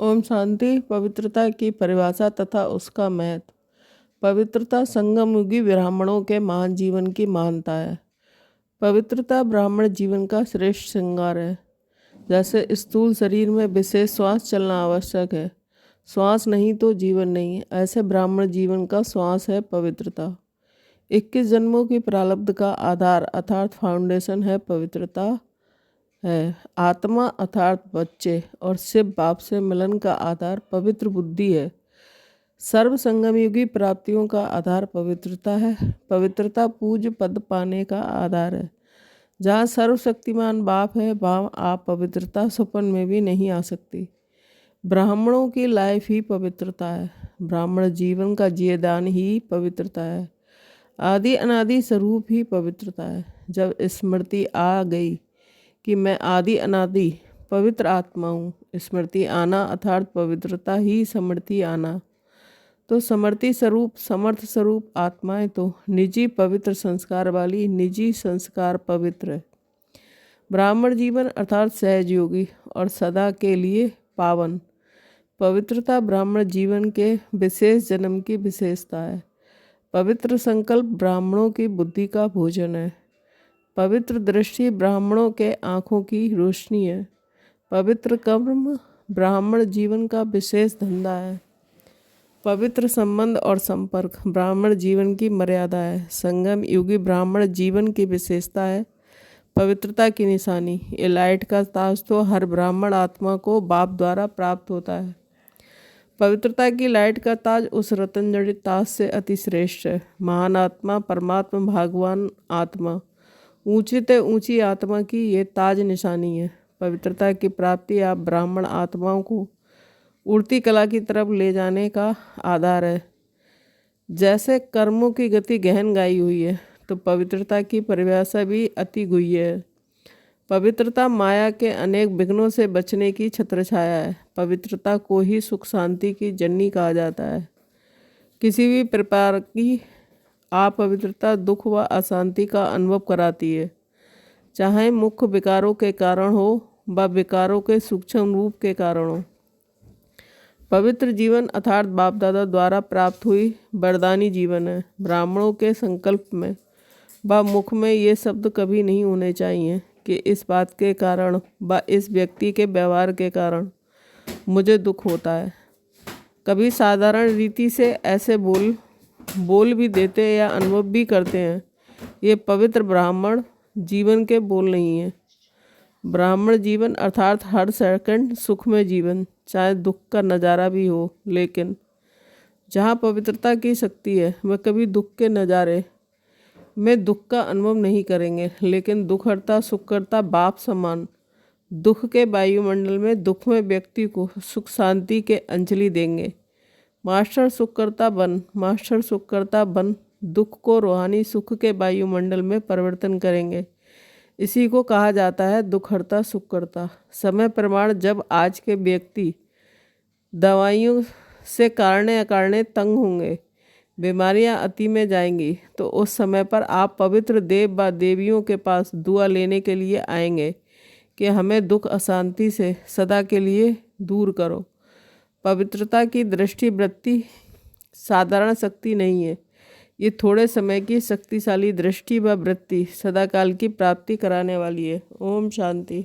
ओम शांति। पवित्रता की परिभाषा तथा उसका महत्व। पवित्रता संगम युगी ब्राह्मणों के महान जीवन की महानता है। पवित्रता ब्राह्मण जीवन का श्रेष्ठ श्रृंगार है। जैसे स्थूल शरीर में विशेष श्वास चलना आवश्यक है, श्वास नहीं तो जीवन नहीं है, ऐसे ब्राह्मण जीवन का श्वास है पवित्रता। 21 जन्मों की प्रारब्ध का आधार अर्थात फाउंडेशन है पवित्रता है। आत्मा अर्थात बच्चे और शिव बाप से मिलन का आधार पवित्र बुद्धि है। सर्व संगम युगी प्राप्तियों का आधार पवित्रता है। पवित्रता पूज्य पद पाने का आधार है। जहाँ सर्वशक्तिमान बाप है वहाँ आप पवित्रता सपन में भी नहीं आ सकती। ब्राह्मणों की लाइफ ही पवित्रता है। ब्राह्मण जीवन का जीवदान ही पवित्रता है। आदि अनादि स्वरूप ही पवित्रता है। जब स्मृति आ गई कि मैं आदि अनादि पवित्र आत्मा हूँ, स्मृति आना अर्थात पवित्रता ही समृद्धि आना, तो समृद्धि स्वरूप समर्थ स्वरूप आत्माएं तो निजी पवित्र संस्कार वाली निजी संस्कार पवित्र है। ब्राह्मण जीवन अर्थात सहज योगी और सदा के लिए पावन। पवित्रता ब्राह्मण जीवन के विशेष जन्म की विशेषता है। पवित्र संकल्प ब्राह्मणों की बुद्धि का भोजन है। पवित्र दृष्टि ब्राह्मणों के आँखों की रोशनी है। पवित्र कर्म ब्राह्मण जीवन का विशेष धंधा है। पवित्र संबंध और संपर्क ब्राह्मण जीवन की मर्यादा है। संगम युगी ब्राह्मण जीवन की विशेषता है पवित्रता की निशानी। ये लाइट का ताज तो हर ब्राह्मण आत्मा को बाप द्वारा प्राप्त होता है। पवित्रता की लाइट का ताज उस रतन जड़ित ताज से अति श्रेष्ठ है। महान आत्मा परमात्मा भगवान आत्मा ऊंची ते ऊंची आत्मा की ये ताज निशानी है। पवित्रता की प्राप्ति आप ब्राह्मण आत्माओं को उड़ती कला की तरफ ले जाने का आधार है। जैसे कर्मों की गति गहन गाई हुई है तो पवित्रता की परिभाषा भी अति गुह्य है। पवित्रता माया के अनेक विघ्नों से बचने की छत्रछाया है। पवित्रता को ही सुख शांति की जननी कहा जाता है। किसी भी प्रकार की अपवित्रता दुख व अशांति का अनुभव कराती है, चाहे मुख्य विकारों के कारण हो व विकारों के सूक्ष्म रूप के कारण हो। पवित्र जीवन अर्थात बाप दादा द्वारा प्राप्त हुई वरदानी जीवन है। ब्राह्मणों के संकल्प में व मुख में ये शब्द कभी नहीं होने चाहिए कि इस बात के कारण व इस व्यक्ति के व्यवहार के कारण मुझे दुख होता है। कभी साधारण रीति से ऐसे बोल भी देते या अनुभव भी करते हैं। ये पवित्र ब्राह्मण जीवन के बोल नहीं है। ब्राह्मण जीवन अर्थात हर सेकंड सुख में जीवन, चाहे दुख का नज़ारा भी हो, लेकिन जहाँ पवित्रता की शक्ति है वह कभी दुख के नज़ारे में दुख का अनुभव नहीं करेंगे। लेकिन दुख हरता सुख करता बाप समान दुख के वायुमंडल में दुख में व्यक्ति को सुख शांति के अंजलि देंगे। मास्टर सुख करता बन, मास्टर सुख करता बन दुख को रूहानी सुख के वायुमंडल में परिवर्तन करेंगे। इसी को कहा जाता है दुख हरता सुख करता। समय प्रमाण जब आज के व्यक्ति दवाइयों से कारणे अकारणे तंग होंगे, बीमारियां अति में जाएंगी, तो उस समय पर आप पवित्र देव व देवियों के पास दुआ लेने के लिए आएंगे कि हमें दुख अशांति से सदा के लिए दूर करो। पवित्रता की दृष्टि वृत्ति साधारण शक्ति नहीं है। ये थोड़े समय की शक्तिशाली दृष्टि व वृत्ति सदाकाल की प्राप्ति कराने वाली है। ओम शांति।